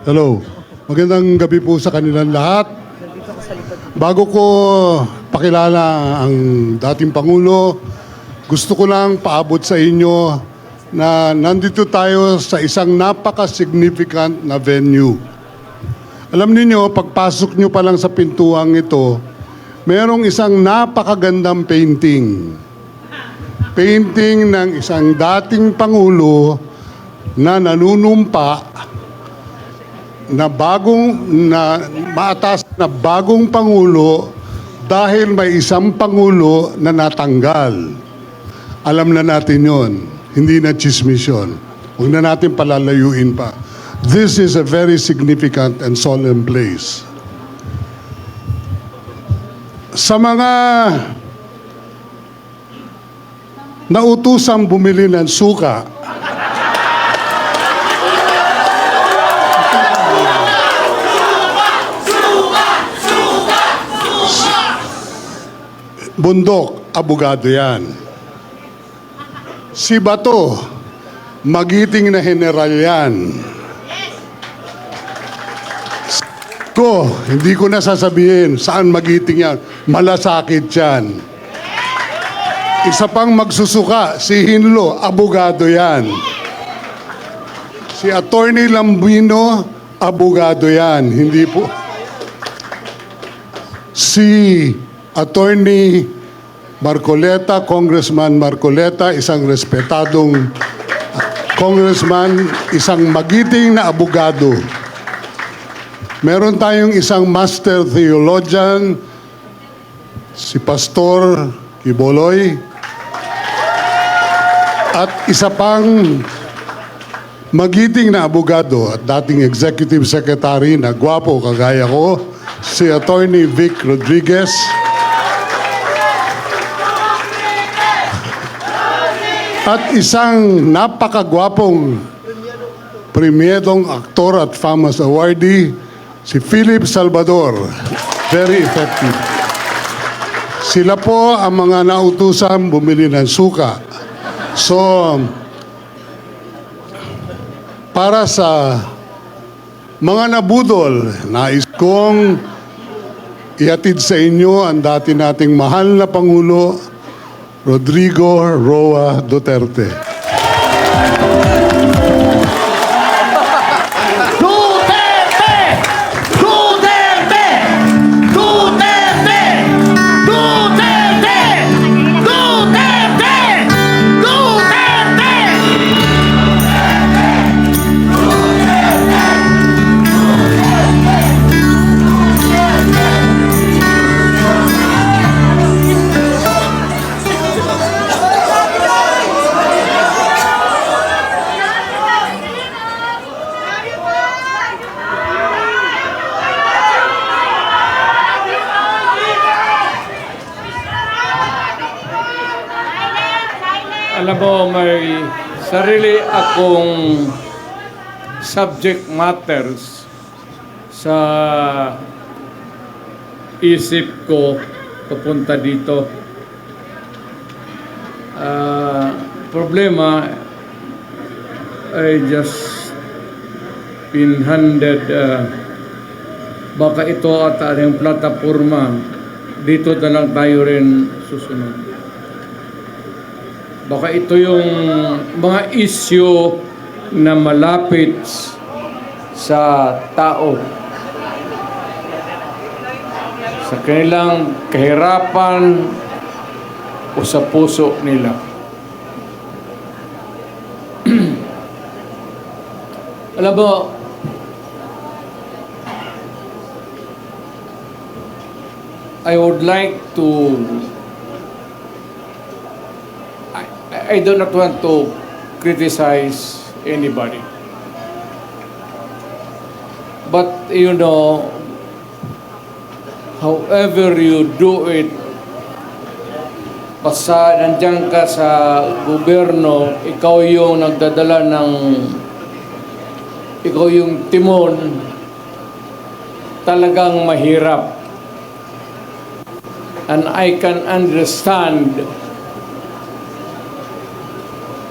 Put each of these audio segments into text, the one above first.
Hello. Magandang gabi po sa kanilang lahat. Bago ko pakilala ang dating Pangulo, gusto ko lang paabot sa inyo na nandito tayo sa isang napaka-significant na venue. Alam niyo, pagpasok nyo pa lang sa pintuang ito, merong isang napakagandang painting. Painting ng isang dating Pangulo na nanunumpa na maatas na bagong Pangulo dahil may isang Pangulo na natanggal. Alam na natin yon, hindi na chismis yun. Huwag na natin palalayuin pa. This is a very significant and solemn place. Sa mga nautusang bumili ng suka, Bundok, abogado yan. Si Bato, magiting na general yan. Hindi ko na sasabihin saan magiting yan. Malasakit yan. Isa pang magsusuka, si Hinlo, abogado yan. Si Attorney Lambino, abogado yan. Hindi po. Si Attorney Marcoleta, Congressman Marcoleta, isang respetadong congressman, isang magiting na abogado. Meron tayong isang master theologian, si Pastor Kiboloy, at isa pang magiting na abogado at dating executive secretary na gwapo kagaya ko, si Attorney Vic Rodriguez. At isang napakagwapong premierong aktor at famous awardee, si Philip Salvador. Very effective. Sila po ang mga nautusan bumili ng suka. So, para sa mga nabudol, nais kong ihatid sa inyo ang dati nating mahal na Pangulo, Rodrigo Roa Duterte. Duterte! Duterte! Duterte! Duterte! Duterte! Duterte! Alam mo, may sarili akong subject matters sa isip ko papunta dito. Problema, I just been handed baka ito at yung plataforma, dito na lang tayo rin susunod. Baka ito yung mga issue na malapit sa tao, sa kanilang kahirapan o sa puso nila. Alam mo, I would like to I do not want to criticize anybody. But, you know, however you do it, basta nandiyan ka sa gobyerno, ikaw yung nagdadala ng, ikaw yung timon, talagang mahirap. And I can understand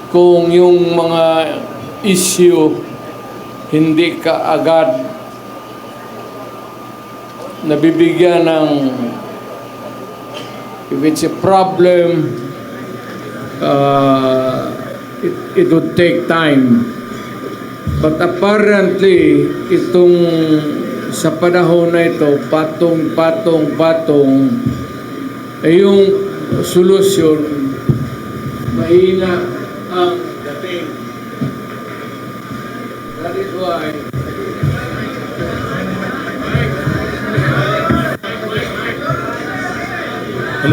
kung yung mga issue hindi ka agad nabibigyan ng, if it's a problem, it would take time. But apparently, itong sa panahon na ito, patong, ay yung solusyon, mahina ang dating. That is why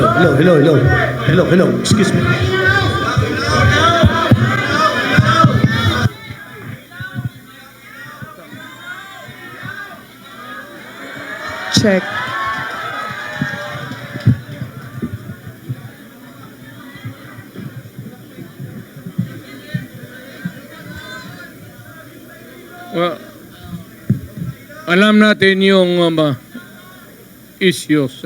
Hello. Excuse me. Check. well, alam natin yung issues.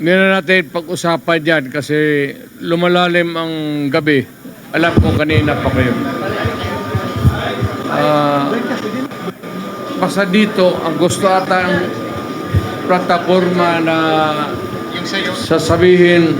Hindi na natin pag-usapan dyan kasi lumalalim ang gabi. Alam ko kanina pa kayo. Basta dito, ang gusto ata ang plataforma na sasabihin.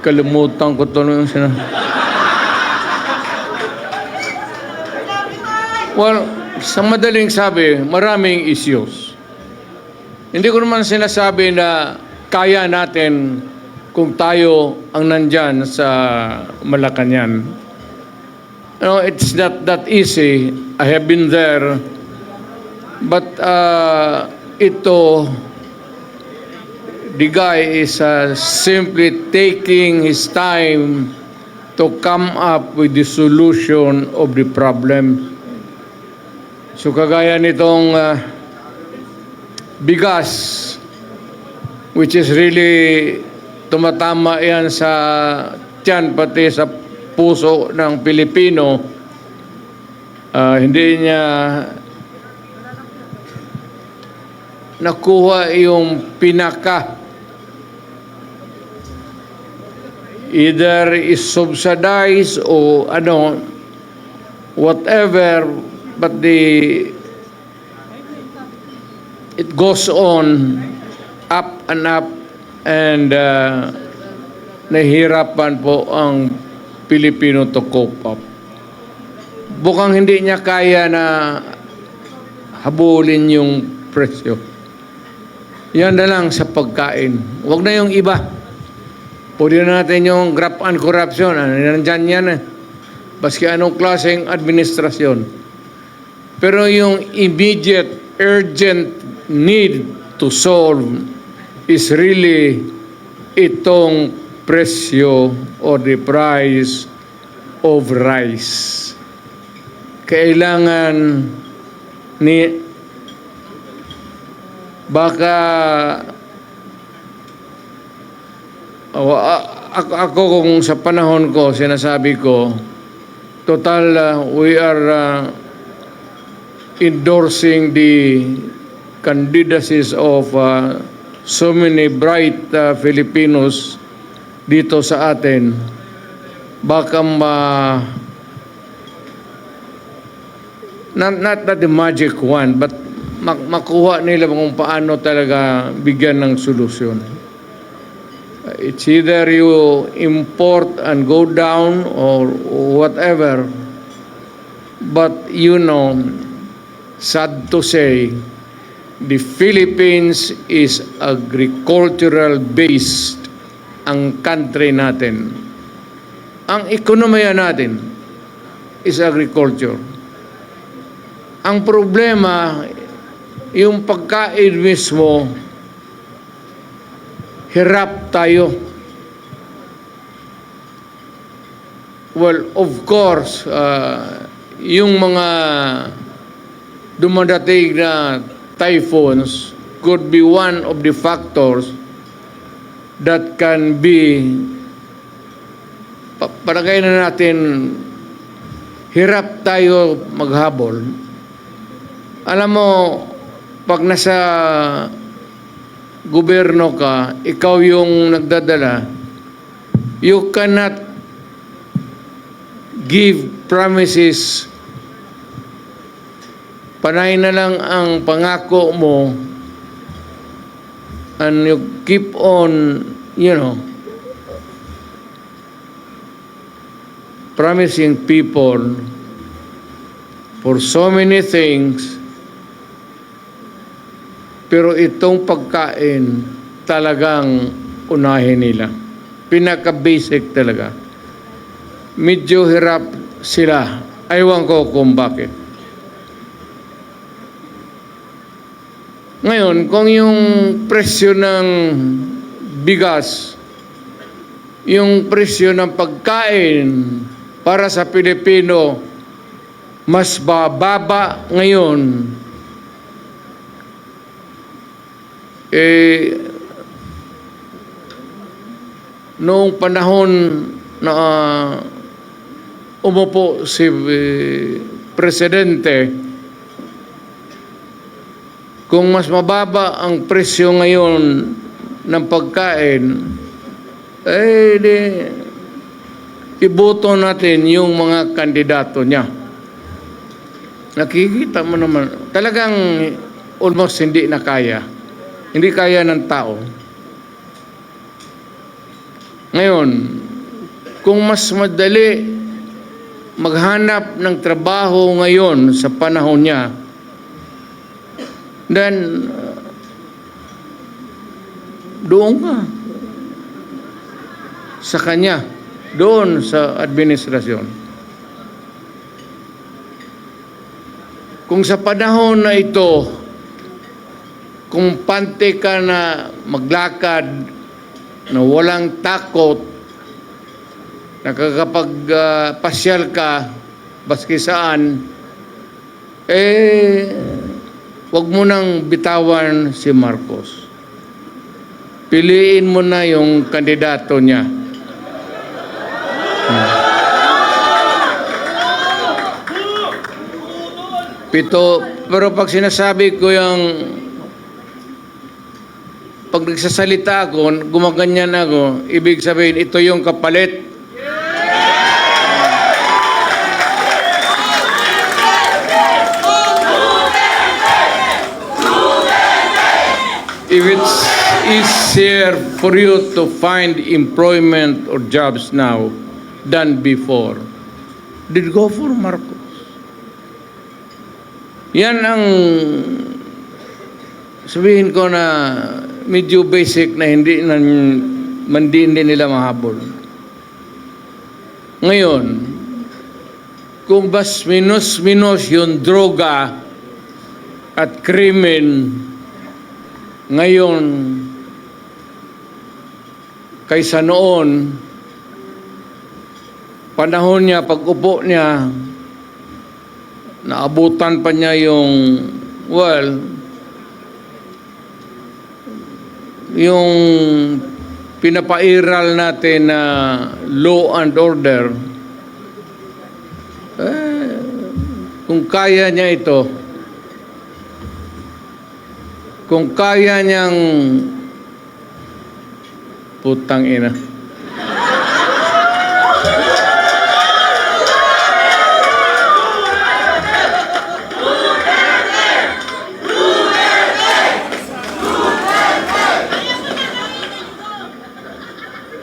Kalimutan ko ito yung Well, sa madaling sabi, maraming issues. Hindi ko naman sinasabi na kaya natin kung tayo ang nandyan sa Malacanang. No, it's not that easy. I have been there. But the guy is simply taking his time to come up with the solution of the problem. So kagaya nitong bigas, which is really tumatama yan sa tiyan pati sa puso ng Pilipino, hindi niya nakuha yung pinaka. Either is subsidized o whatever, but it goes on up and nahihirapan po ang Pilipino to cope up. Bukang hindi niya kaya na habulin yung presyo. Yan na lang sa pagkain. Huwag na yung iba. Pwede na natin yung graft and corruption. Nandyan yan eh. Baski anong klaseng administrasyon. Pero yung immediate, urgent need to solve is really itong presyo or the price of rice. Kailangan ni baka ako kung sa panahon ko sinasabi ko total we are endorsing the candidacies of so many bright Filipinos dito sa atin. Baka not the magic one, but makuha nila kung paano talaga bigyan ng solusyon. It's either you import and go down or whatever. But sad to say, the Philippines is agricultural based ang country natin. Ang ekonomiya natin is agriculture. Ang problema, yung pagkain mismo, hirap tayo. Well, of course, yung mga dumadating na typhoons could be one of the factors that can be, palagay na natin, hirap tayo maghabol. Alam mo, pag nasa gobyerno ka, ikaw yung nagdadala, you cannot give promises. Panay na lang ang pangako mo and you keep on, promising people for so many things, pero itong pagkain talagang unahin nila. Pinaka-basic talaga. Medyo hirap sila. Aywan ko kung bakit. Ngayon, kung yung presyo ng bigas, yung presyo ng pagkain para sa Pilipino mas bababa ngayon, noong panahon na umupo si Presidente, kung mas mababa ang presyo ngayon ng pagkain, iboto natin yung mga kandidato niya. Nakikita mo naman, talagang almost hindi na kaya. Hindi kaya ng tao. Ngayon, kung mas madali maghanap ng trabaho ngayon sa panahon niya, then doon ka sa kanya, doon sa administrasyon. Kung sa panahon na ito, kung pante ka na maglakad, na walang takot, nakakapagpasyal ka, baski saan, wag mo nang bitawan si Marcos. Piliin mo na yung kandidato niya. Pero pag sinasabi ko yung, pag nagsasalita ako, gumaganyan ako, ibig sabihin, ito yung kapalit. If it's easier for you to find employment or jobs now than before, then go for Marcos. Yan ang sabihin ko na medyo basic na hindi nila mahabol. Ngayon, kung bas minus yung droga at krimen ngayon kaysa noon, panahon niya, pag-upo niya, naabutan pa niya yung pinapairal natin na law and order. Kung kaya niya ito, kung kaya niyang putang ina.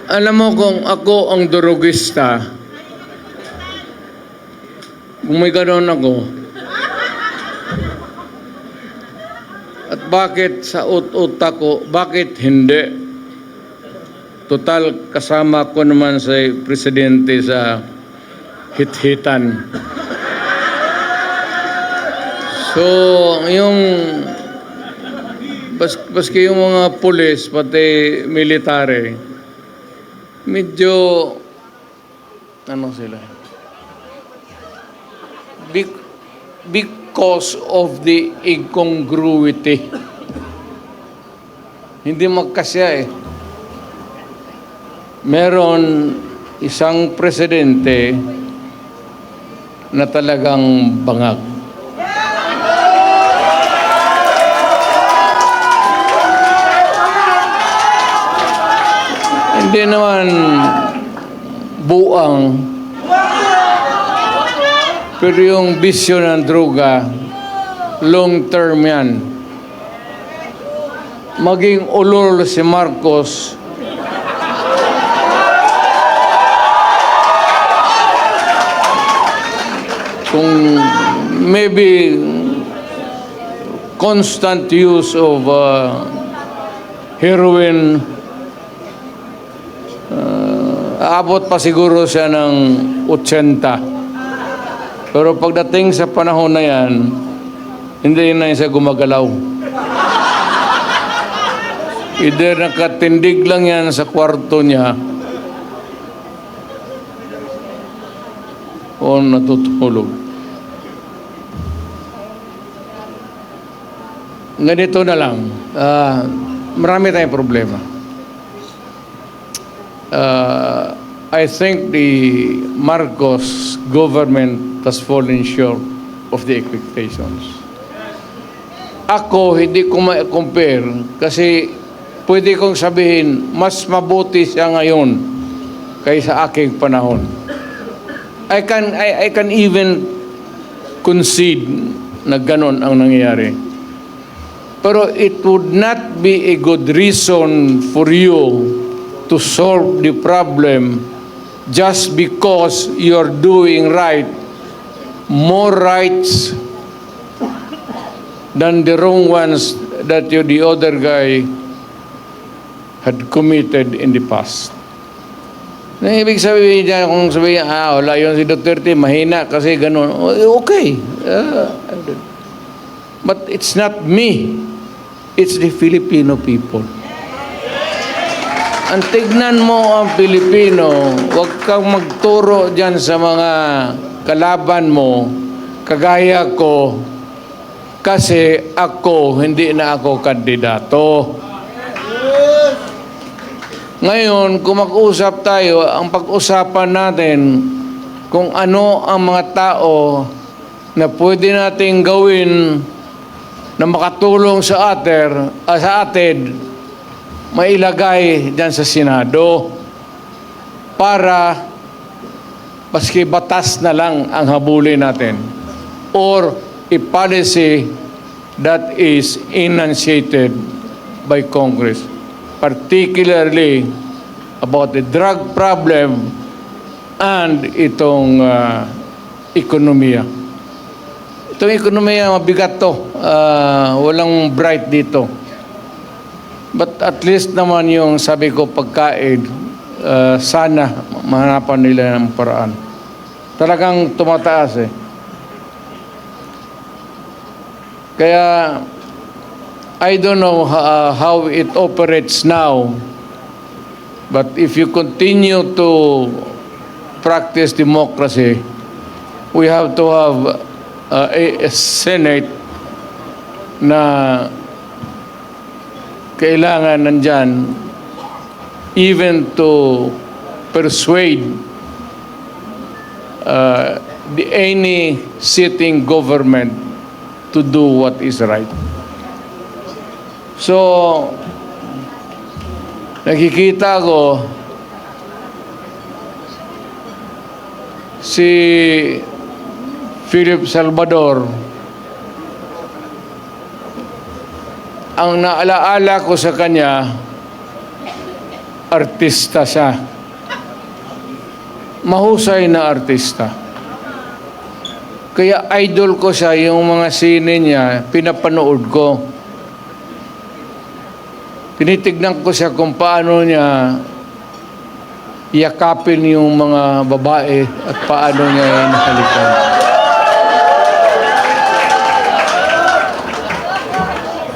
Alam mo, kung ako ang durugista, kung may ganoon ako, at bakit sa utak ko, bakit hindi? Total, kasama ko naman sa presidente sa hit-hitan. So, yung baski yung mga pulis, pati military, medyo ano sila? Because of the incongruity. Hindi magkasya eh. Meron isang presidente na talagang bangag. Hindi naman buang, pero yung bisyo ng droga, long term yan. Maging ulol si Marcos, kung maybe constant use of heroin, aabot pa siguro siya ng 80. Pero pagdating sa panahon na yan, hindi na siya gumagalaw. Either nakatindig lang yan sa kwarto niya o natutulog. Ganito na lang. Marami tayong problema. I think the Marcos government has fallen short of the expectations. Ako, hindi ko ma-compare kasi pwede kong sabihin, mas mabuti siya ngayon kaysa aking panahon. I can even concede na ganon ang nangyayari. Pero it would not be a good reason for you to solve the problem just because you're doing right, more rights than the wrong ones that the other guy had committed in the past. Na ibig sabihin niya, kung sabihin, wala yun si Duterte, mahina kasi ganun. Okay. But it's not me. It's the Filipino people. Ang tignan mo ang Pilipino, huwag kang magturo dyan sa mga kalaban mo, kagaya ko, kasi ako, hindi na ako kandidato. Ngayon, kung mag-usap tayo, ang pag-usapan natin kung ano ang mga tao na pwede nating gawin na makatulong sa atin, mailagay dyan sa Senado para paski batas na lang ang habulin natin or a policy that is enunciated by Congress, particularly about the drug problem and itong ekonomiya. Itong ekonomiya, mabigat to. Walang bright dito. But at least naman yung sabi ko pagkain, sana mahanapan nila ng paraan. Talagang tumataas eh. Kaya I don't know how it operates now, but if you continue to practice democracy, we have to have a Senate na kailangan nandyan even to persuade any sitting government to do what is right. So, nakikita ko si Philip Salvador, ang naalaala ko sa kanya, artista siya. Mahusay na artista. Kaya idol ko siya, yung mga sine niya, pinapanood ko. Tinitignan ko siya kung paano niya yakapin yung mga babae at paano niya inahalikan.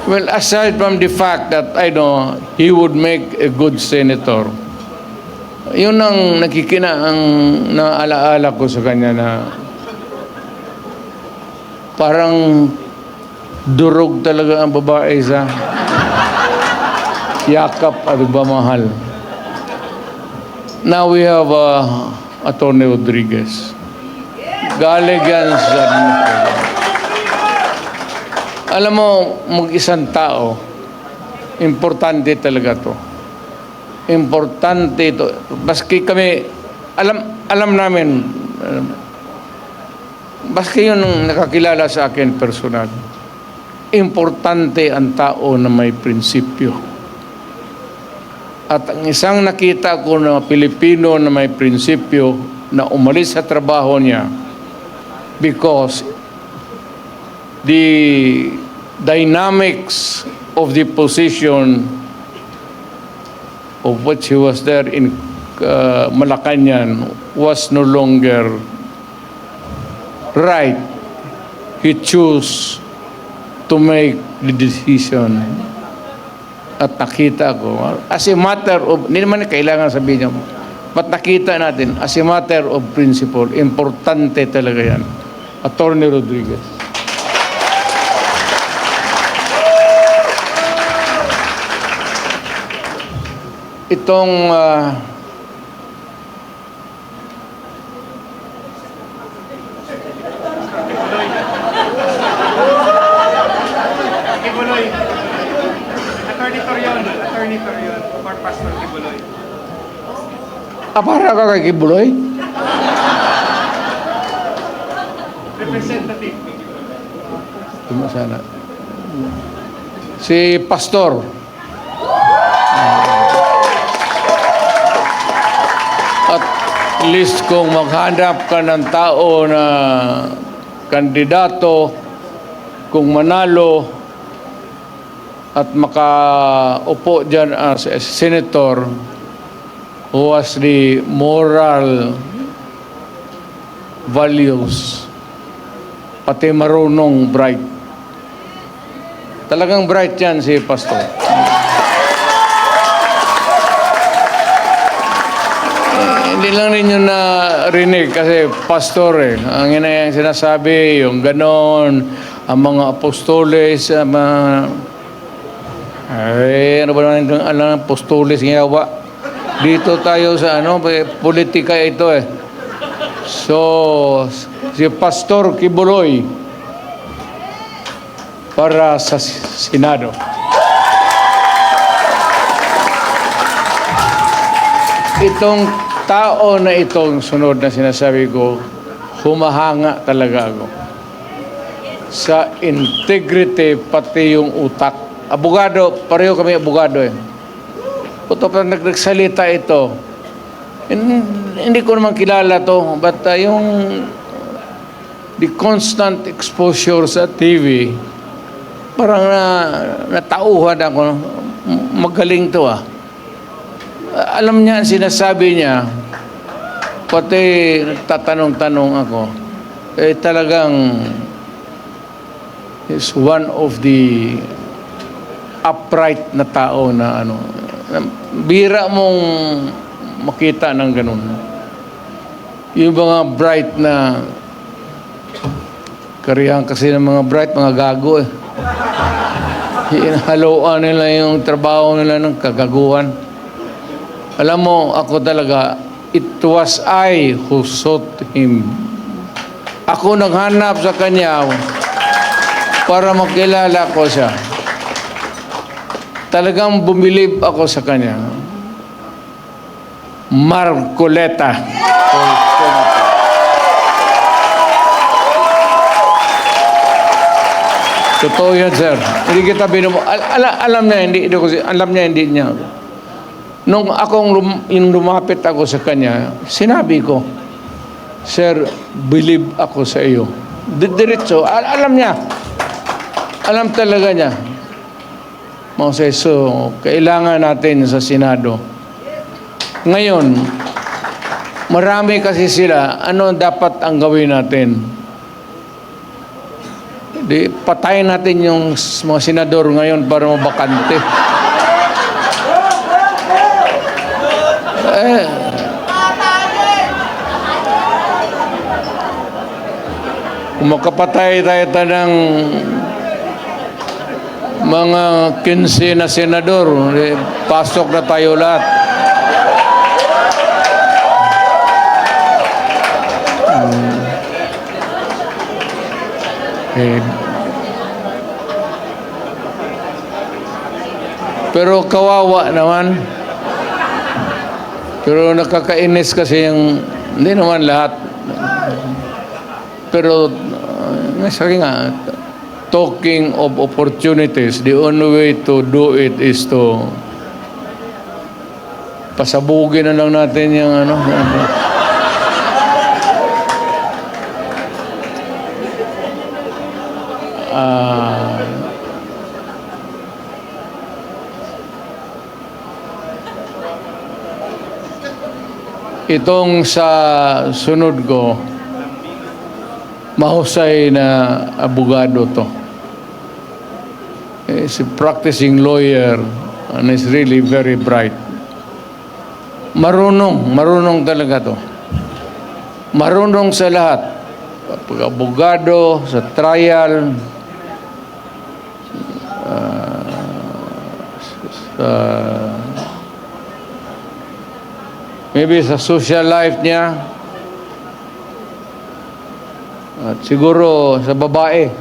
Well, aside from the fact that I know he would make a good senator, yun ang ang naalaala ko sa kanya na parang durog talaga ang babae sa yakap at pagmamahal. Now we have Atty. Rodriguez. Galing yan sa administration. Alam mo, mag-isang tao, importante talaga to. Importante ito. Baski kami, alam namin, baski yun ang nakakilala sa akin personal. Importante ang tao na may prinsipyo. At ang isang nakita ko na Pilipino na may prinsipyo na umalis sa trabaho niya because the dynamics of the position of which he was there in Malacanang was no longer right. He chose to make the decision. At nakita ko, as a matter of, hindi naman kailangan sabihin niyo, but nakita natin, as a matter of principle, importante talaga yan. Attorney Rodriguez. Itong Kibuloy. Attorney Torion for Pastor Kibuloy. para ka kay Kibuloy? Representative. Tuma sana. Si Pastor. At least kung maghanap ka ng tao na kandidato, kung manalo at makaupo dyan as a senator who has the moral values, pati marunong bright. Talagang bright yan si Pastor. Hindi lang ninyo na rinig kasi pastor ang ina yung sinasabi, yung ganon, ang mga apostoles, ano ba naman itong apostoles ginawa? Dito tayo sa politika ito So, si Pastor Kibuloy para sa Senado. Itong tao na itong sunod na sinasabi ko, humahanga talaga ako sa integrity pati yung utak. Abogado, pareho kami abogado Puto pa nagsalita ito. Hindi ko naman kilala to, but the constant exposure sa TV, parang natauhan ako. Magaling to Alam niya, sinasabi niya, pati nagtatanong-tanong ako, talagang is one of the upright na tao na bira mong makita ng ganun. Yung mga bright na karihan kasi ng mga bright, mga gago Hinahaluan nila yung trabaho nila ng kagaguhan. Alam mo, ako talaga, it was I who sought him. Ako naghanap sa kanya para makilala ko siya. Talagang bumilib ako sa kanya. Marcoleta. Totoo yan, sir. Hindi kita alam niya, hindi niya. Nung lumapit ako sa kanya, sinabi ko, Sir, believe ako sa iyo. Diretso, alam niya. Alam talaga niya. Moses, so, kailangan natin sa Senado. Ngayon, marami kasi sila, ano dapat ang gawin natin? Patayin natin yung mga senador ngayon para mabakante. Kung makapatay tayo ng mga 15 na senador, pasok na tayo lahat. Okay. Pero kawawa naman. Pero nakakainis kasi yung, hindi naman lahat. Pero, sabi nga, talking of opportunities, the only way to do it is to pasabugin na lang natin yung ano. Itong sa sunod ko, mahusay na abogado to. He's a practicing lawyer and is really very bright. Marunong talaga to. Marunong sa lahat. Pag-abogado, sa trial, maybe sa social life niya, at siguro sa babae.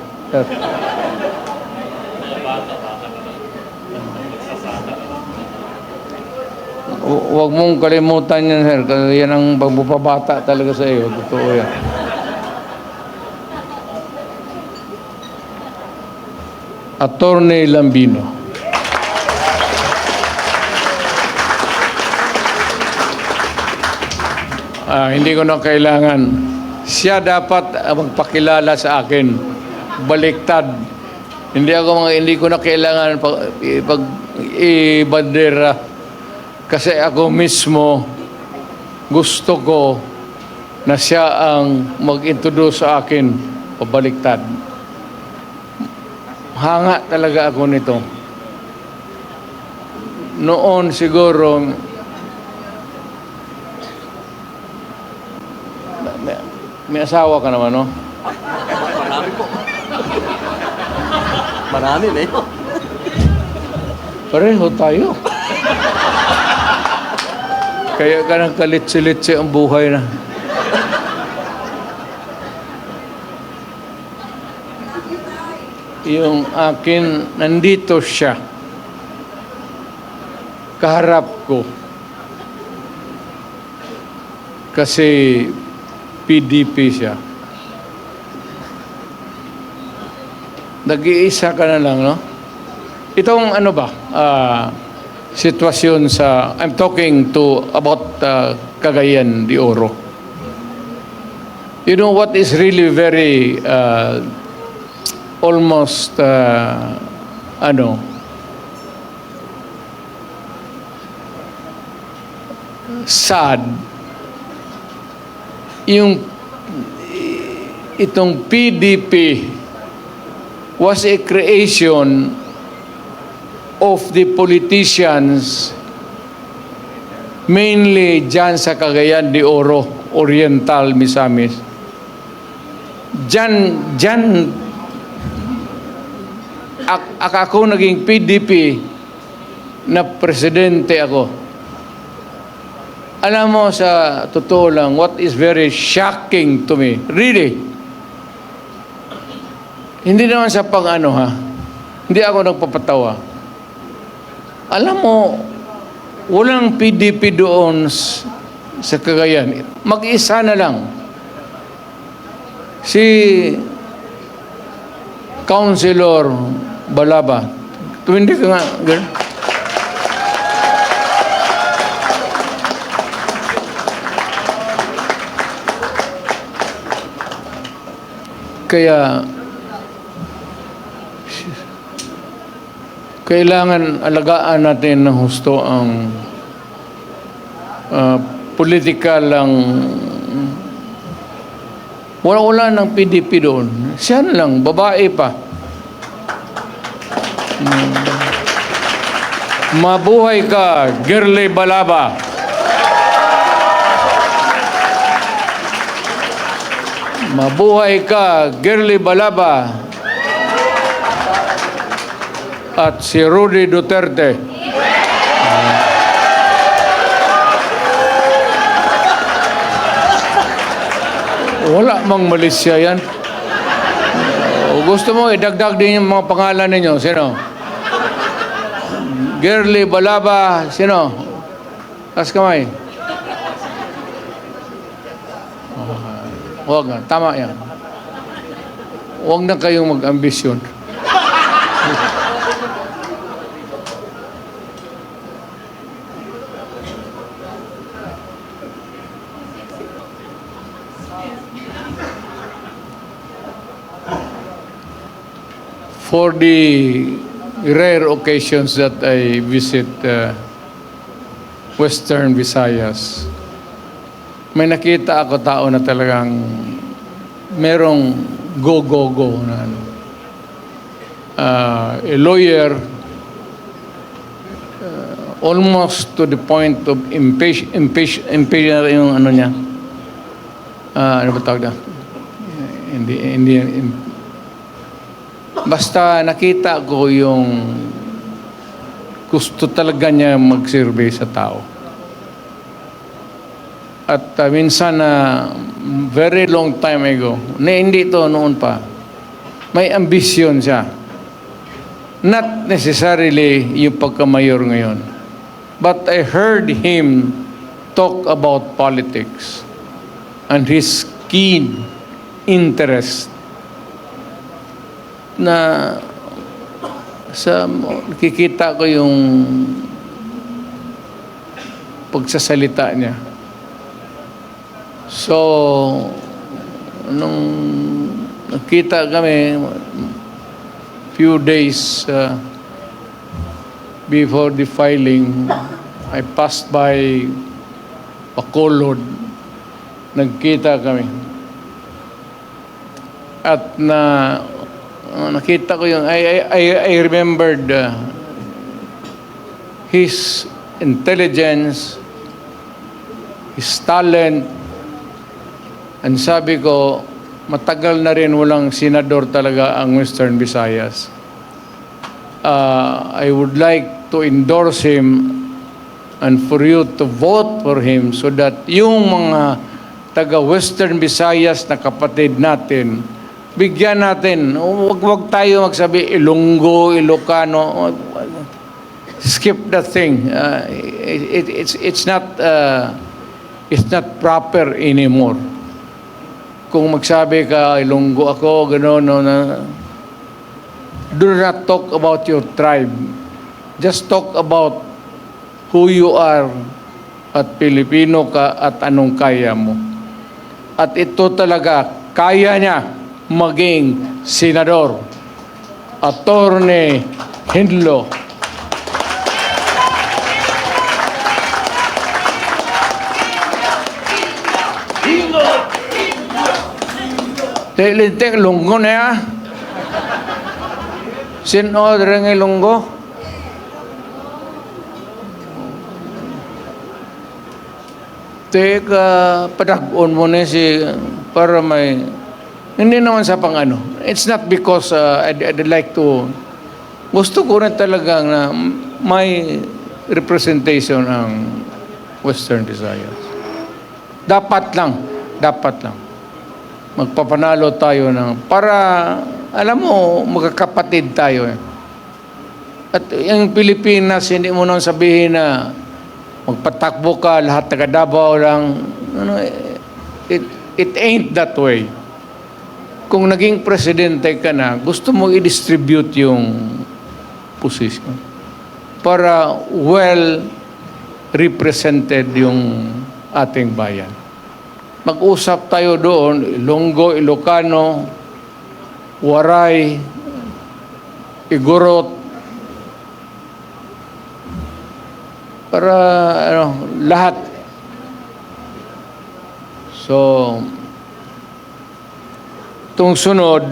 Huwag mong kalimutan yan, sir, kasi yan ang pagpapabata talaga sa iyo. Totoo yan. Attorney Lambino. Hindi ko na kailangan. Siya dapat magpakilala sa akin. Baliktad. Hindi ko na kailangan ibandera. Kasi ako mismo gusto ko na siya ang mag-introduce sa akin pabaliktad. Hanga talaga ako nito. Noon siguro may asawa ka naman, no? Marami po. Marami, Mayor. Pareho tayo. Kaya ka nang kalitsi-litsi ang buhay na. Yung akin, nandito siya. Kaharap ko. Kasi PDP siya. Nag-iisa ka na lang, no? Itong ano ba? Sitwasyon sa... I'm talking about Cagayan de Oro. You know what is really very... almost... sad. Itong PDP was a creation of the politicians mainly dyan sa Cagayan de Oro, Oriental, Misamis. Dyan ako naging PDP na presidente ako. Alam mo, sa totoo lang, what is very shocking to me, really, hindi naman sa pang-ano, ha? Hindi ako nagpapatawa. Alam mo, walang PDP doon sa Cagayan. Mag-isa na lang. Si Councilor Balaba. Tumindi ka nga, girl. Kaya kailangan alagaan natin ng husto ang political ang wala ng PDP doon. Siya na lang, babae pa. Mabuhay ka, Girly Balaba. Mabuhay ka, Girly Balaba. At si Rudy Duterte. Wala mang Malaysia yan. Kung gusto mo, idagdag din yung mga pangalan ninyo. Sino? Girly Balaba. Sino? Taas kamay. Huwag na. Tama yan. Huwag na kayong mag-ambisyon. For the rare occasions that I visit Western Visayas, may nakita ako tao na talagang merong go na ano. A lawyer almost to the point of impatient yung ano niya. Ano ba tawag na? Basta nakita ko yung gusto talaga niya mag-survey sa tao. At minsan very long time ago, hindi ito noon pa, may ambisyon siya. Not necessarily yung pagkamayor ngayon. But I heard him talk about politics and his keen interest na nakikita ko yung pagsasalita niya. So, nung nakita kami few days before the filing, I passed by Bacolod. Nagkita kami. At nakita ko yung I remembered his intelligence, his talent, and sabi ko, matagal na rin walang senador talaga ang Western Visayas. I would like to endorse him and for you to vote for him so that yung mga taga-Western Visayas na kapatid natin, bigyan natin. Wag tayo magsabi Ilonggo, Ilocano. Skip that thing. It's not proper anymore. Kung magsabi ka Ilonggo ako, gano'n, do not talk about your tribe. Just talk about who you are at Pilipino ka at anong kaya mo. At ito talaga, kaya niya maging senador. Attorney Hinlo. Lintik lunggo na ya. Sino rin ng lunggo? Teka, padag-on mo na si para may hindi naman sa pang ano. It's not because I'd like to gusto ko rin talagang na may representation ang Western Visayas. Dapat lang magpapanalo tayo ng para alam mo magkakapatid tayo eh. At yung Pilipinas hindi mo nang sabihin na magpatakbo ka lahat taga Davao lang it ain't that way. Kung naging presidente ka na gusto mo i-distribute yung position para well represented yung ating bayan. Mag-usap tayo doon, Ilonggo, Ilocano, Waray, Igorot, para lahat. So, itong sunod,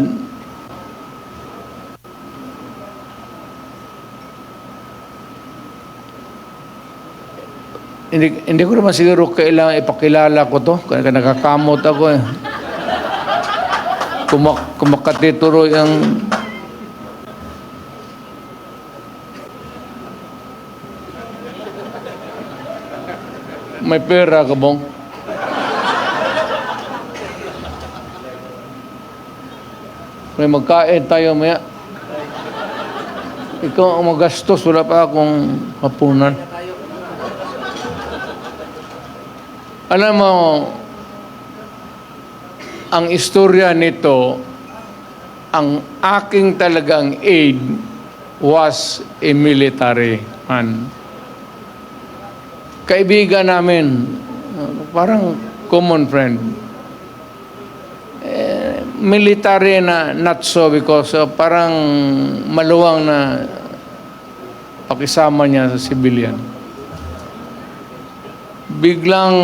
hindi ko naman siguro kailangan ipakilala ko to. Kaya nakakamot ako eh. Kumakati tuloy ang may pera ka bang? May magkain tayo maya. Ikaw ang magastos, wala pa akong hapunan. Alam mo, ang istorya nito, ang aking talagang aide was a military man. Kaibigan namin, parang common friend. Military na not so because parang maluwang na pakisama niya sa civilian. Biglang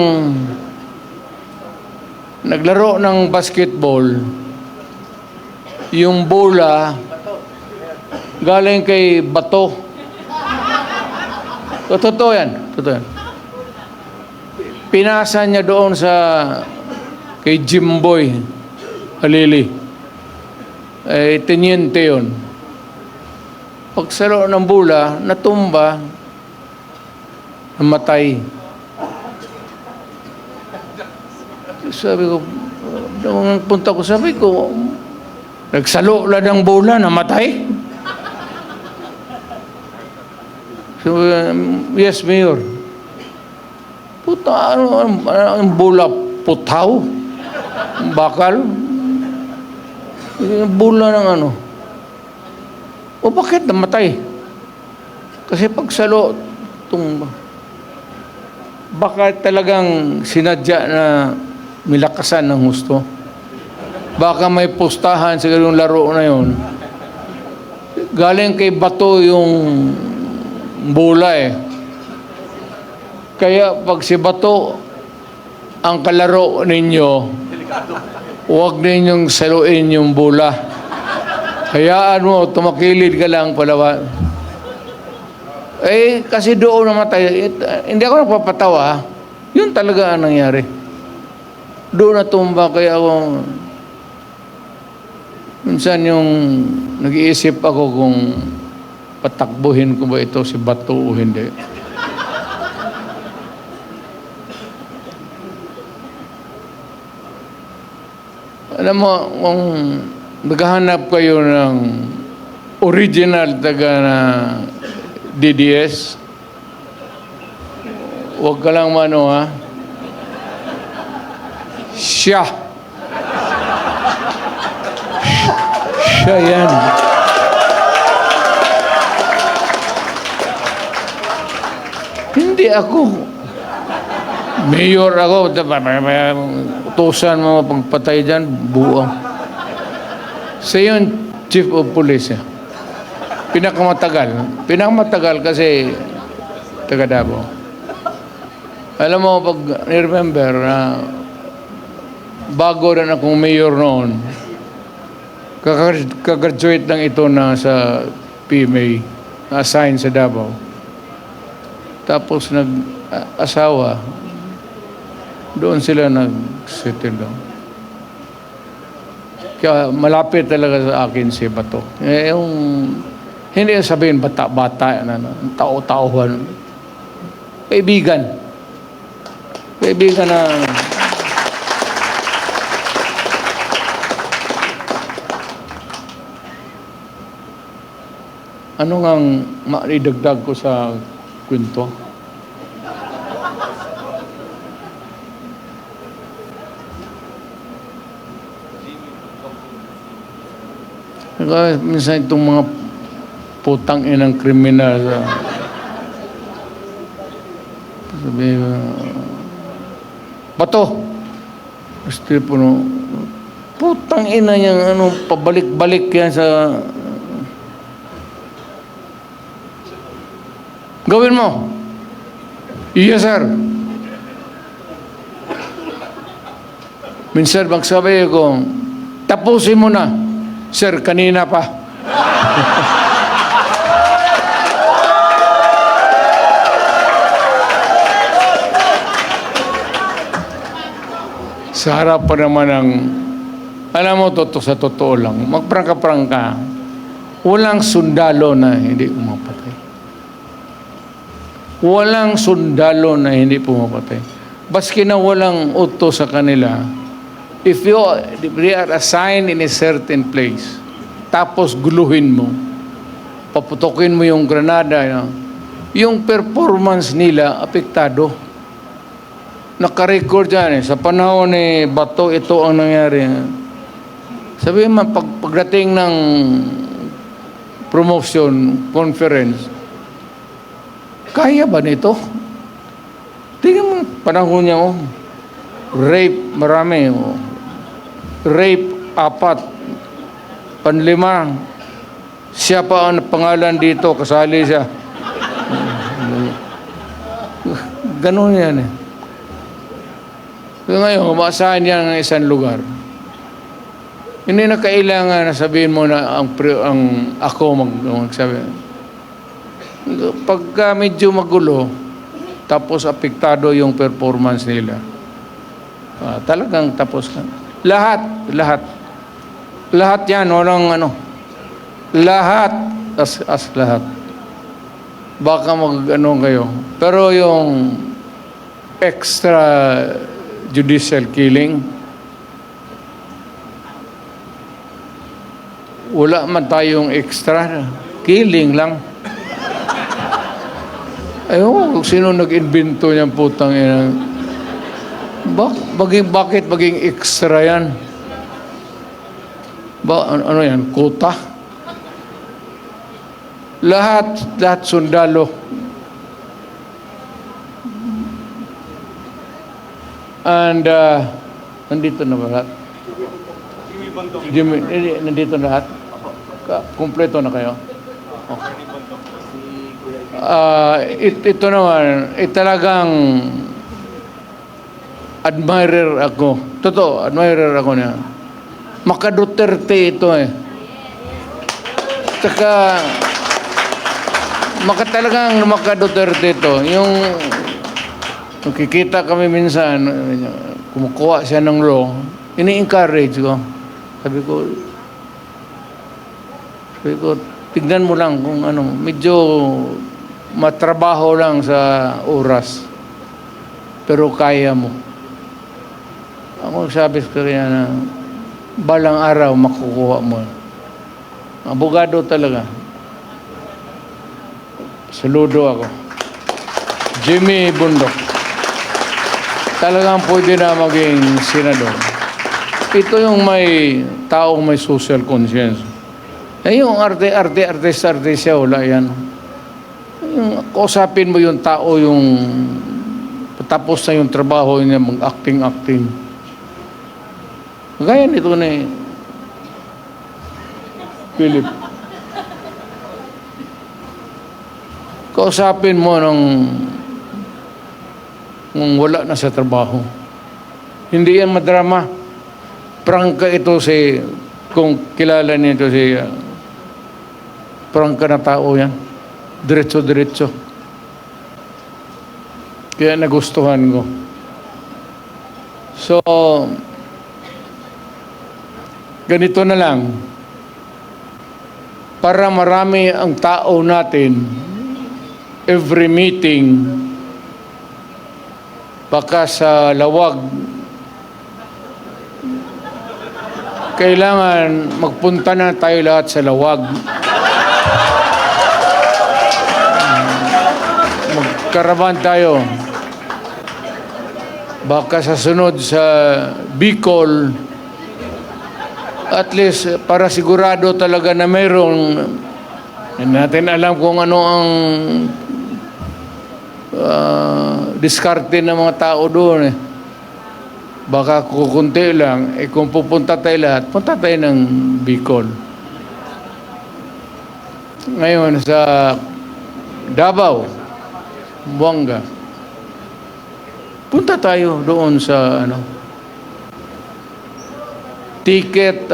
naglaro ng basketball, yung bola galing kay bato. Totoo yan. Totoo yan. Pinasa niya doon sa kay Jimboy Halili. Teniente yun. Pagsalo ng bola, natumba, namatay. Sabi ko, nung punta ko, sabi ko, nagsalo lang ng bola, namatay? So, yes, Mayor. Puta, ang bola, putaw? Bakal? Bola ng ano? O bakit namatay? Kasi pagsalo, tumba. Baka talagang sinadya na milakasan ng husto. Baka may pustahan sa ganung laro na yun. Galing kay bato yung bola eh. Kaya pag si bato ang kalaro ninyo, huwag ninyong saluin yung bola. Hayaan mo, tumakilid ka lang palawa. Kasi doon namatay. Hindi ako nagpapatawa. Yun talaga ang nangyari. Doon natumba kaya ako. Minsan yung nag-iisip ako kung patakbuhin ko ba ito si Bato o hindi. Alam mo, kung naghahanap kayo ng original taga na DDS, huwag ka lang mano ha. Siya yan. Hindi ako. Mayor ako. Utusan mo pagpatay dyan, buong. Siya yung chief of police. Pinakamatagal. Pinakamatagal kasi taga Davao. Alam mo, pag ni-remember na bago rin akong mayor noon, kakagraduate lang ito na sa PMA, na-assign sa Davao. Tapos nag-asawa, doon sila nag-settle down. Kaya malapit talaga sa akin si Bato. Yung, hindi sabihin bata-bata, tao-tauhan. Kaibigan. Kaibigan na... Ano ngang maidagdag ko sa kwento? Minsan itong mga putang inang kriminal sabi Bato gusto po no putang ina niyang ano pabalik-balik yan sa gawin mo. Yes, sir. Minsan magsabi ko, tapusin mo na. Sir, kanina pa. Sa harap pa naman ng, alam mo, sa totoo lang, magprangka-prangka, walang sundalo na hindi umapatay. Walang sundalo na hindi pumapatay. Baski na walang utos sa kanila, if they are assigned in a certain place, tapos guluhin mo, paputokin mo yung granada, yung performance nila apektado. Naka-record yan sa panahon ni Bato, ito ang nangyari. Sabi mo, pagdating ng promotion, conference, kaya ba nito? Tingnan mo, panahon niya, rape, marami. Rape, 4. Panlima, siya pa ang pangalan dito, kasali siya. Ganun yan eh. So ngayon, umaasahan niya ng isang lugar. Hindi na kailangan na sabihin mo na ako magsabi. Pagka medyo magulo, tapos apektado yung performance nila, talagang tapos na. Lahat yan, walang lahat, as lahat. Baka kayo. Pero yung extra judicial killing, wala man tayong extra. Killing lang. Ayun, sino nag-invento niyang putang ina? Bakit maging extra yan? Ano yan? Kota? Lahat sundalo. And, nandito na ba lahat? Jimmy, nandito na lahat? Kumpleto na kayo? Okay. Ito naman, talagang admirer ako. Totoo, admirer ako niya. Maka-Duterte ito eh. Saka, talagang maka-Duterte ito. Yung nakikita kami minsan, kumukuha siya ng law, ini-encourage ko. Sabi ko, tignan mo lang kung medyo matrabaho lang sa oras. Pero kaya mo. Ako sabi ko kaya na, balang araw makukuha mo. Abogado talaga. Saludo ako. Jimmy Bundok. Talagang pwede na maging senador. Ito yung may taong may social conscience. Yung artista wala yan. Yung kausapin mo yung tao, yung tapos na yung trabaho niya, mag-acting. Gaya nito ni Philip. Kausapin mo nung wala na sa trabaho. Hindi yan madrama. Prangka ito kung kilala nito prangka na tao yan. Diretso. Kaya nagustuhan ko. So, ganito na lang. Para marami ang tao natin, every meeting, baka sa lawag, kailangan magpunta na tayo lahat sa lawag. Magkaraban tayo. Baka sa sunod sa Bicol, at least para sigurado talaga na mayroong, natin alam kung ano ang diskarte ng mga tao doon eh. Baka kukunti lang, kung pupunta tayo lahat, punta tayo ng Bicol. Ngayon sa Davao, Buanga, punta tayo doon sa ticket,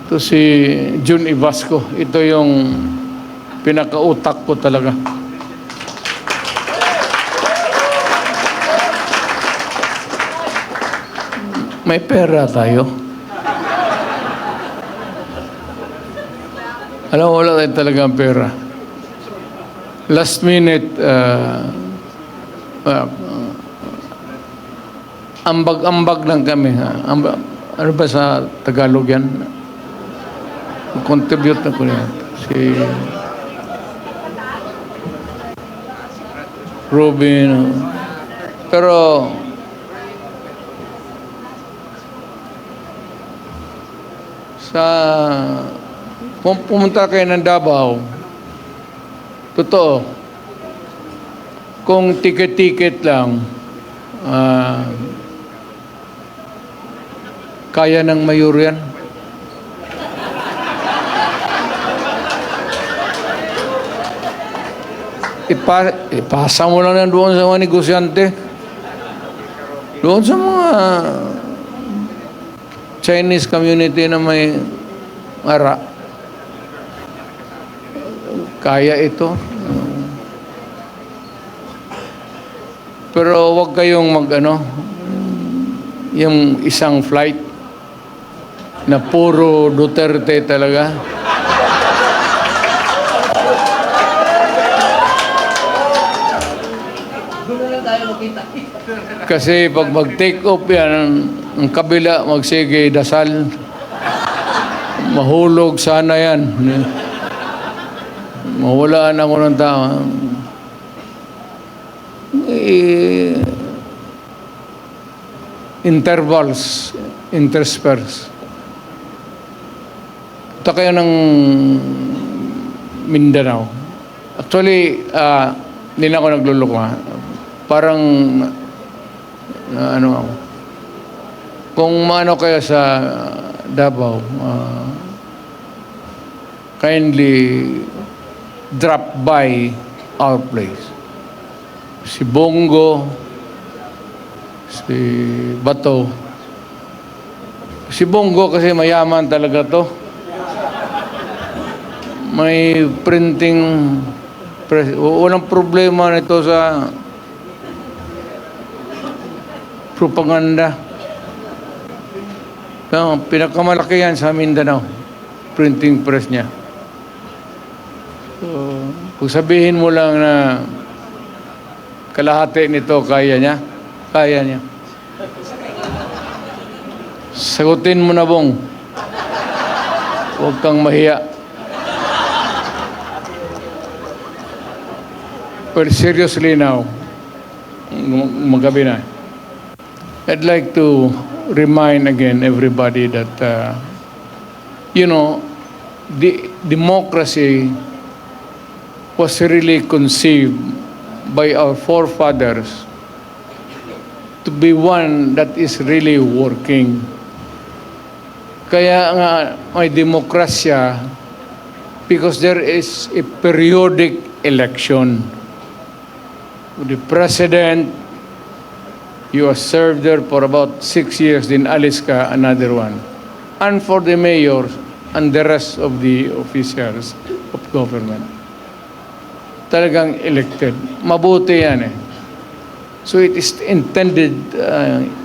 ito si Jun Ibasco. Ito yung pinakautak ko talaga. May pera tayo. Alam mo, wala tayo talagang pera. last minute ambag-ambag lang kami. Ano ba sa Tagalog yan? Contribute na ko yan. Si Robin. Pero kung pumunta kayo ng Davao, totoo, kung ticket-ticket lang, kaya ng mayor yan. Ipasa mo lang yan doon sa mga negosyante. Doon sa mga Chinese community na may ara. Kaya ito. Pero wag kayong yung isang flight na puro Duterte talaga. Kasi pag mag-take off yan, ang kabila magsige dasal. Mahulog sana yan. Mawalaan ako ng tao. Intervals, intersperse. Punta kayo ng Mindanao. Actually, hindi na ako nagluloko. Parang ano ako. Kung maano kayo sa Davao, kindly drop by our place. Si Bongo, si Bato. Si Bongo kasi mayaman talaga to. May printing press. Walang problema nito sa propaganda. Pinakamalaki yan sa Mindanao. Printing press niya. So, kung sabihin mo lang na kalahati nito, kaya niya. Kaya niya. Sagutin mo na, Bong. Huwag kang mahiya. But seriously now, magabi na. I'd like to remind again everybody that, the democracy was really conceived by our forefathers to be one that is really working. Kaya nga may demokrasya because there is a periodic election. The president, you are served there for about 6 years, then alis ka, another one. And for the mayors and the rest of the officials of government. Talagang elected. Mabuti yan eh. So it is intended,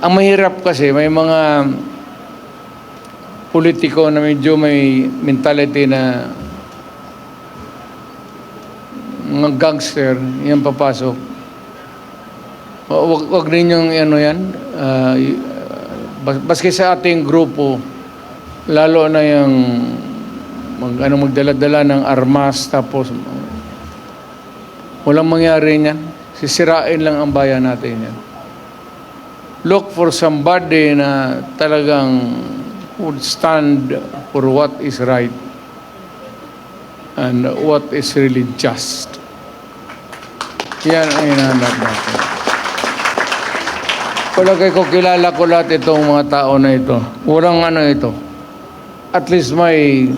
ang mahirap kasi, may mga politiko na medyo may mentality na mga gangster, yan papasok. Wag ninyong yan. Baski sa ating grupo, lalo na yung magdala-dala ng armas, tapos walang mangyari niyan. Sisirain lang ang bayan natin yan. Look for somebody na talagang would stand for what is right and what is really just. Yan ang hinahanap natin. Palagay ko, kilala ko lahat itong mga tao na ito. Walang ito. At least may,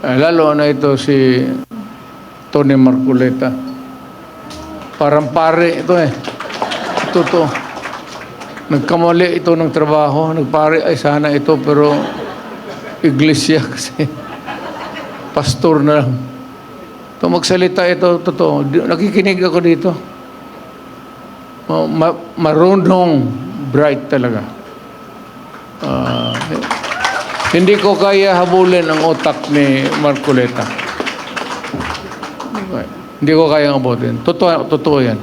lalo na ito si Tony Marcoleta. Parang pare ito eh. Ito. Nagkamali ito ng trabaho. Nagpare, ay sana ito, pero iglesia kasi. Pastor na lang. Ito magsalita ito, totoo. Nakikinig ako dito. Marunong, bright talaga. Hindi ko kaya habulin ang utak ni Marcoleta. Okay. Hindi ko kayang abutin. Totoo yan.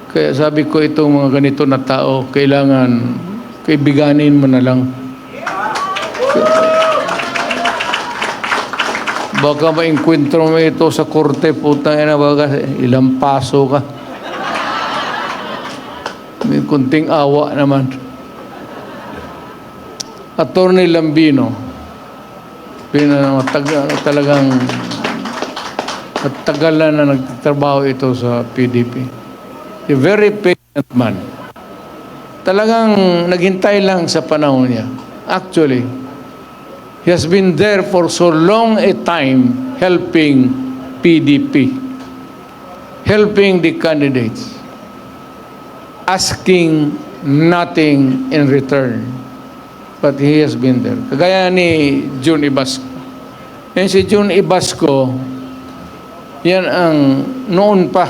Kaya sabi ko itong mga ganito na tao, kailangan kaibiganin mo na lang. Baka maengkwentro mo ito sa korte, putang ina, baka ilang paso ka. May kunting awa naman. Attorney Lambino, talagang matagal na nagtatrabaho ito sa PDP. A very patient man. Talagang naghintay lang sa panahon niya. Actually, he has been there for so long a time helping PDP, helping the candidates, asking nothing in return. But he has been there. Kagaya ni June Ibasco. Yan si June Ibasco, yan ang noon pa,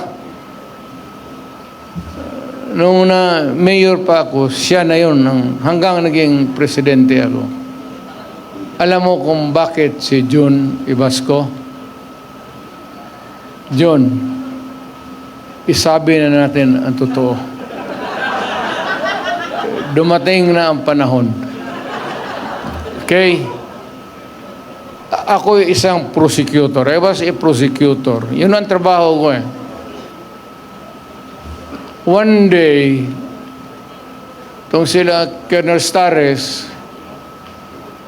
noong na mayor pa ako, siya na yun, hanggang naging presidente ako. Alam mo kung bakit si June Ibasco? John, isabi na natin ang totoo. Dumating na ang panahon. Okay? Ako isang prosecutor. I was a prosecutor. Yun ang trabaho ko eh. One day, itong sila Colonel Stares,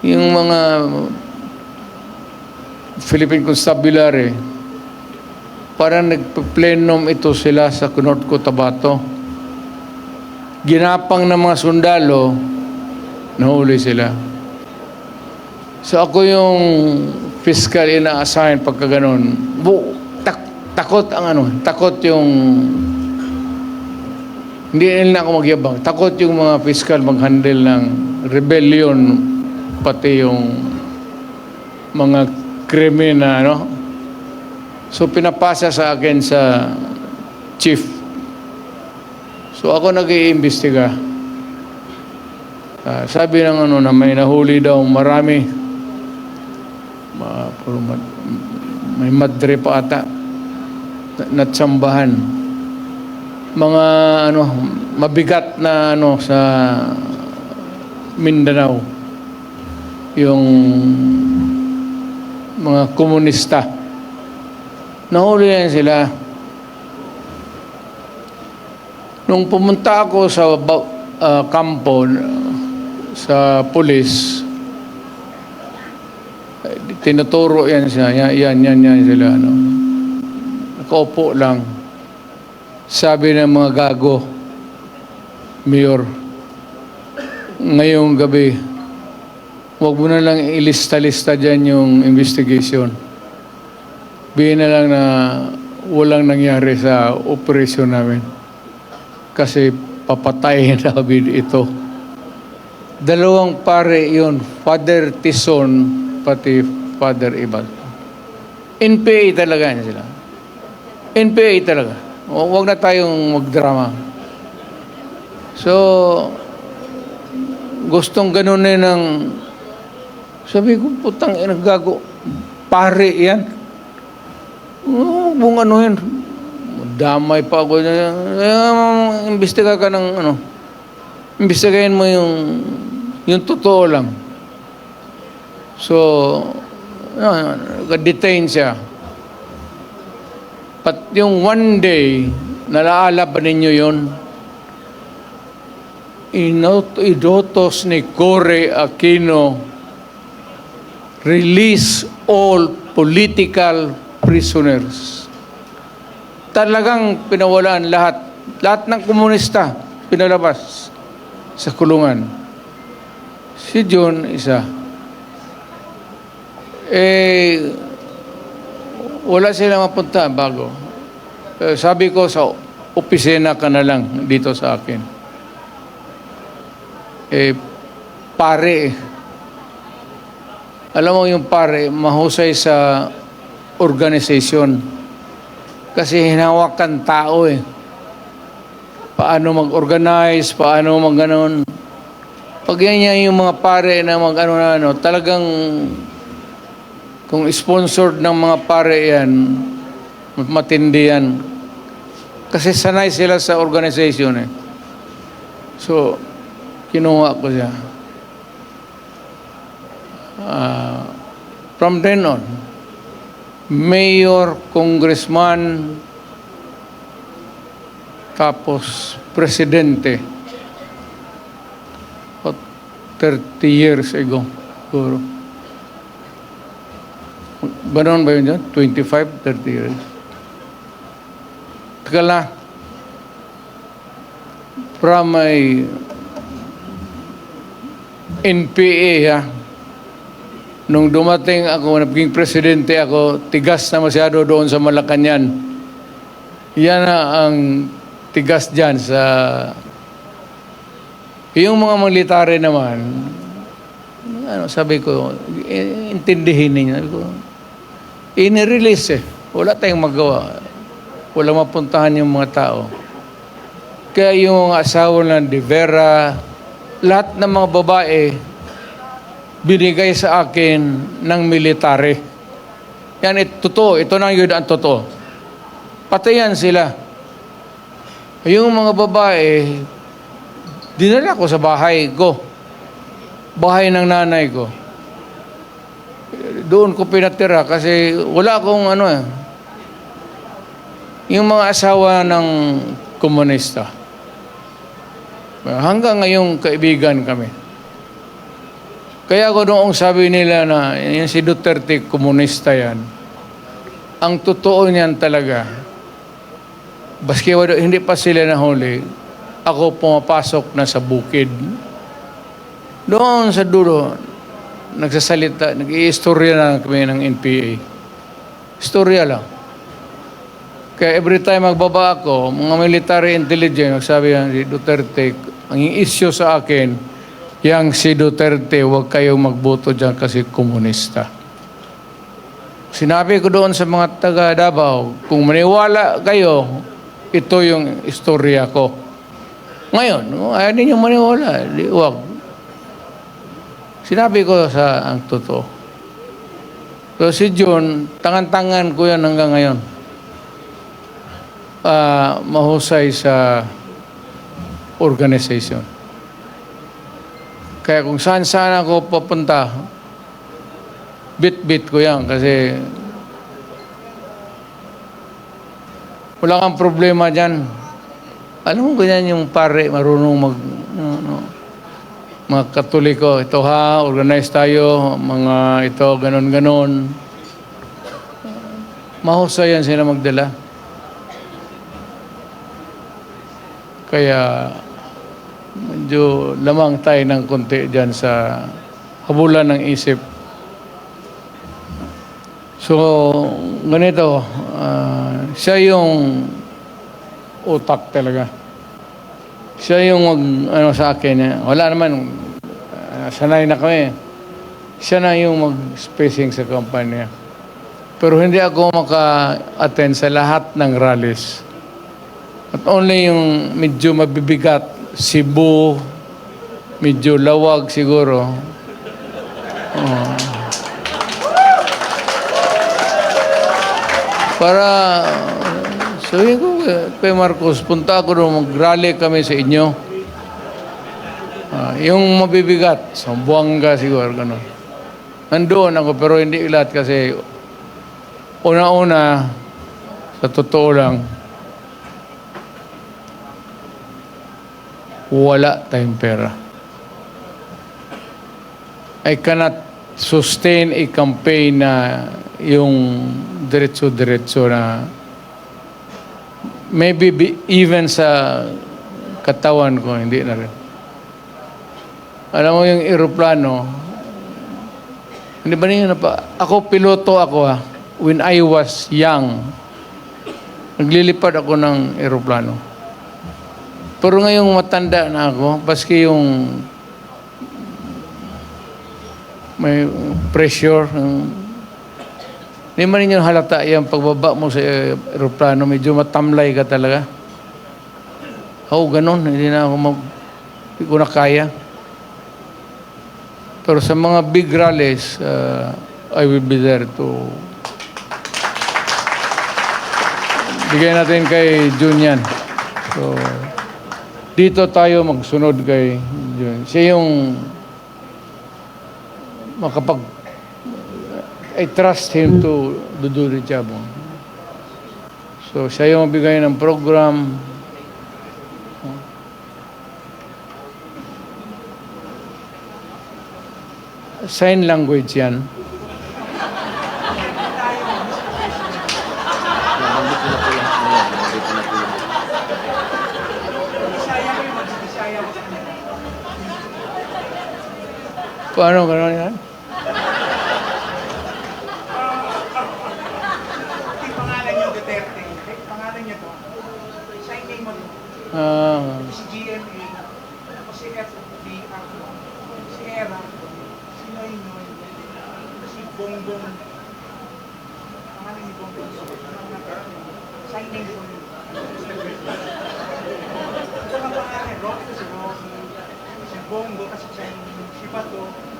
yung mga Philippine Constabulary, parang nagpa-plenum ito sila sa North Cotabato. Ginapang ng mga sundalo, nahuli sila. So ako yung fiscal ina-assign pagka ganun. Takot takot yung, hindi nila ako magyabang, takot yung mga fiscal mag-handle ng rebellion, pati yung mga krimen na, So pinapasa sa akin sa chief. So ako nag-iimbestiga. Sabi ng na may nahuli daw marami. May madre pa ata natsambahan. Mga mabigat na sa Mindanao. Yung mga komunista. Nahuli yan sila. Nung pumunta ako sa kampo sa pulis, tinuturo yan siya. Yan sila. Nakaupo lang. Sabi ng mga gago, Mayor, ngayong gabi, huwag mo na lang ilista-lista dyan yung investigation. Bihin na lang na walang nangyari sa operasyon namin. Kasi papatayin namin ito. Dalawang pare yun, Father Tison, pati Father Iban. NPA talaga yan sila. NPA talaga. Huwag na tayong magdrama. So, gustong ganunin ng, sabi ko, putang gago, pare yan. Kung ano yan, damay pa ako. Imbestiga ka ng imbestigahin mo yung totoo lang. So, detain siya. But yung one day, nalaala ba ninyo yun? Idotos ni Cory Aquino, release all political prisoners. Talagang pinawalaan lahat ng komunista pinalabas sa kulungan. Si John isa. Wala silang mapunta bago. Sabi ko sa opisina ka na lang dito sa akin. Pare. Alam mo yung pare, mahusay sa organization. Kasi hinawakan tao eh. Paano mag-organize, paano mag-ganon. Pag yan yung mga pare na talagang Kung sponsored ng mga pare yan, matindi yan. Kasi sanay sila sa organization eh. So, kinuha ko siya. From then on, mayor, congressman, tapos presidente. About 30 years ago. Siguro. Ganon ba yun dyan? 25, 30 years. Tagal na. From my NPA, ha? Nung dumating ako, naging presidente ako, tigas na masyado doon sa Malacanang. Yan na ang tigas dyan sa... Yung mga military naman, sabi ko, intindihin ninyo. Sabi ko, inirelease eh. Wala tayong magawa. Wala mapuntahan yung mga tao. Kaya yung asawa ng De Vera, lahat ng mga babae, binigay sa akin ng military. Yan, totoo. Ito na yun ang totoo. Patayan sila. Yung mga babae, dinala ko sa bahay ko. Bahay ng nanay ko. Doon ko pinatira kasi wala akong yung mga asawa ng komunista. Hanggang ngayong kaibigan kami. Kaya ko noong sabi nila na yung si Duterte, komunista yan. Ang totoo niyan talaga, baski hindi pa sila nahuli, ako pumapasok na sa bukid. Doon sa dulo, nagsasalita, nag-i-istorya na kami ng NPA. Istorya lang. Kaya every time magbaba ako, mga military intelligence, magsabi yan si Duterte, ang issue sa akin, yang si Duterte, huwag kayong magboto dyan kasi komunista. Sinabi ko doon sa mga taga Davao, kung maniwala kayo, ito yung istorya ko. Ngayon, ayaw ninyo maniwala, huwag. Sinabi ko sa ang totoo. So si John, tangan-tangan ko yan hanggang ngayon. Mahusay sa organization. Kaya kung saan-saan ako papunta, bit-bit ko yan kasi wala kang problema dyan. Alam mo ganyan yung pare, marunong mga Katoliko, ito ha, organize tayo, mga ito, ganon-ganon. Mahusay yan sila magdala. Kaya medyo lamang tayo ng konti dyan sa habulan ng isip. So, ganito, siya yung utak talaga. Siya yung sa akin. Wala naman, sanay na kami. Siya na yung mag-spacing sa kampanya. Pero hindi ako maka-attend sa lahat ng rallies. At only yung medyo mabibigat, Cebu, medyo lawag siguro. Para, sabihin ko, kay Marcos, punta ako doon, mag-rally kami sa inyo. Yung mabibigat, Sambuanga siguro, gano'n. Nandoon ako, pero hindi lahat kasi una-una, sa totoo lang, wala tayong pera. I cannot sustain a campaign na yung diretso-diretso na maybe even sa katawan ko, hindi na rin. Alam mo yung aeroplano, hindi ba niyo ako piloto ako when I was young, naglilipad ako ng aeroplano. Pero ngayong matanda na ako, paski yung may pressure, hindi man ninyo halata yung pagbaba mo sa aeroplano, medyo matamlay ka talaga. Ganun, hindi hindi ko na kaya. Pero sa mga big rallies, I will be there to bigay natin kay Jun yan. So, dito tayo magsunod kay Jun. Siya yung I trust him to do the job. So, siya yung magbigay ng program. Sign language yan. Nandito na po yung nandito na po yung Paano gano'n yan? Pangalan niyo Duterte. Pangalan niyo to. Sign name mo. Si GMA. Tapos si FB ako. Si Era. Si Noynoy. Si Bongbong. Pangalan ni Bongbong. Sign name mo. Ito ang pangalan. Rocky. Si Rocky. Si Bongo. Kasi si Bato.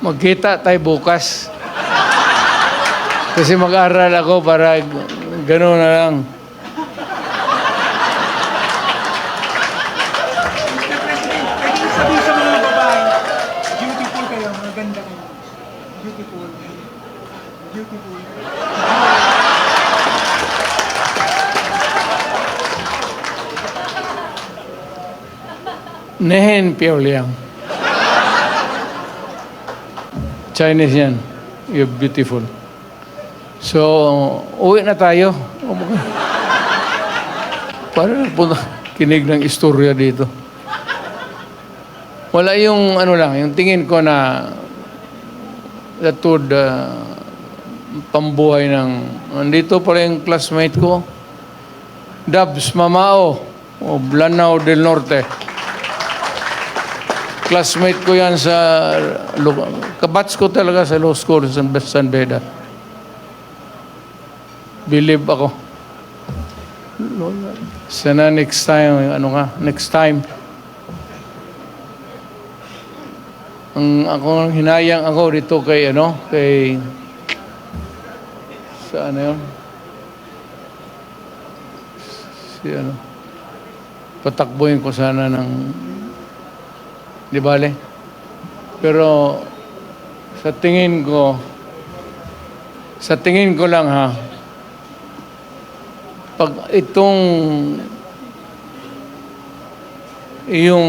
Magkita tayo bukas. Kasi mag-aral ako para gano'n na lang. Sabi sa mga babae, beautiful kayo, maganda kayo. Beautiful. Beautiful. Nehen Pioliang. Chinese yan. You're beautiful. So, uwi na tayo. Para po kinig ng istorya dito. Wala yung ano lang, yung tingin ko na that would pambuhay ng... Nandito pala yung classmate ko. Dabs Mamao of Lanao del Norte. Classmate ko yan sa... Kabats ko talaga sa law school sa San Beda. Believe ako. Sana next time, next time. Ako hinayang ako dito kay sa ano yun? Patakbuhin ko sana ng di bale. Pero sa tingin ko lang ha, pag itong yung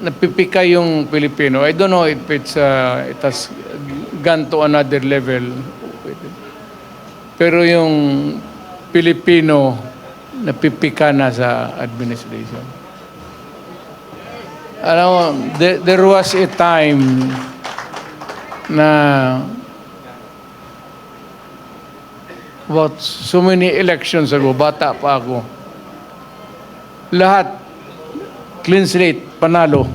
napipika yung Pilipino, I don't know if it has gone to another level. Pero yung Pilipino napipika na sa administration. Alam mo, there was a time na about so many elections ago, bata pa ako, lahat, clean slate, panalo.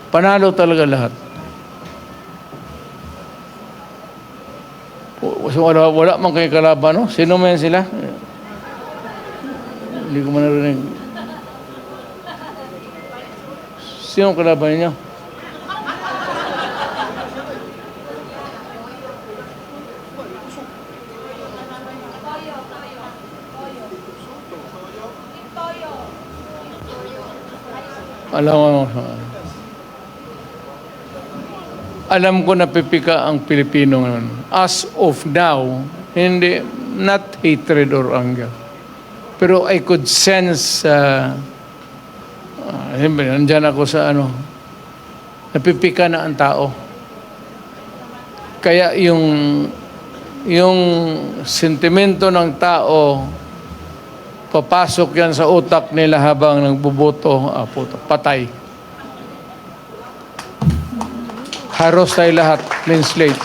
Panalo talaga lahat. So, wala man kayo kalaban, no? Sino man sila? Hindi ko man narinig. Sino kalaban niyo? Alam ko na pipika ang Pilipino ngayon. As of now, hindi, not hatred or anger. Pero I could sense, nandyan ako sa napipika na ang tao. Kaya yung sentimento ng tao, papasok yan sa utak nila habang nagbuboto, patay. Haros tayo lahat, clean slate.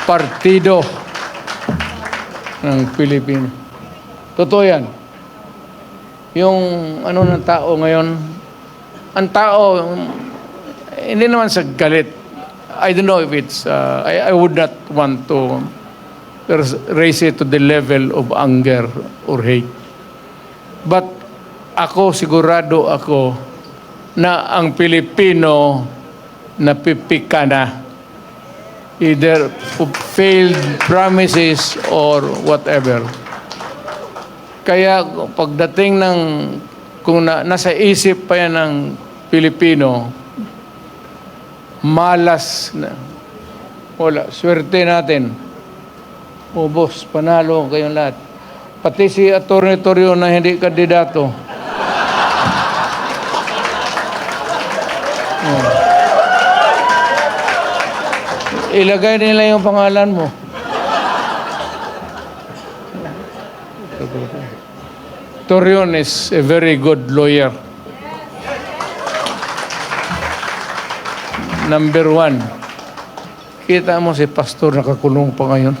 Partido ng Pilipino. Totoo yan. Yung ng tao ngayon, ang tao, hindi naman sa galit. I don't know if it's, I would not want to raise it to the level of anger or hate. But ako, sigurado ako na ang Pilipino napipika na. Either failed promises or whatever. Kaya pagdating ng, kung nasa isip pa yan ng Pilipino, malas na. Wala, swerte natin. O boss, panalo kayong lahat. Pati si Atty. Torrio na hindi kandidato. Ilagay nila yung pangalan mo. Torrion is a very good lawyer. Number 1. Kita mo si pastor nakakulong pa ngayon.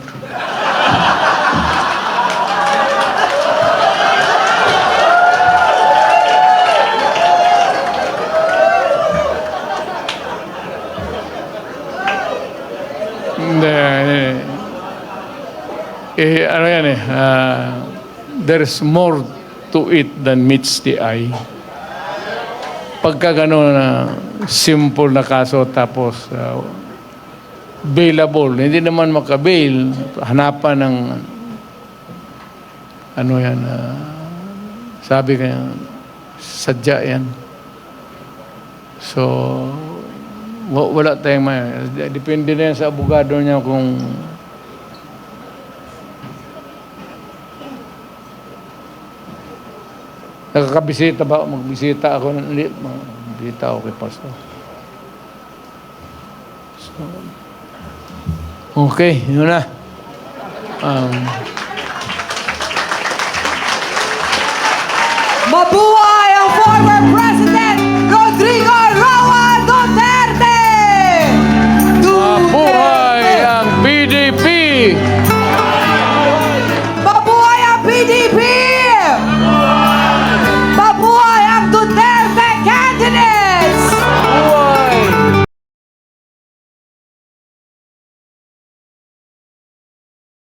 Ano yan there's more to it than meets the eye. Pagka gano'n simple na kaso tapos bailable, hindi naman makabail, hanapan ng ano yan, sabi kaya sadya yan. So, wala tayong depende na yan sa abogado niya kung nakakabisita ba? Magbisita ako. Hindi, magbisita ako kay pastor. So, okay, yun na. Mabuhay ang former President!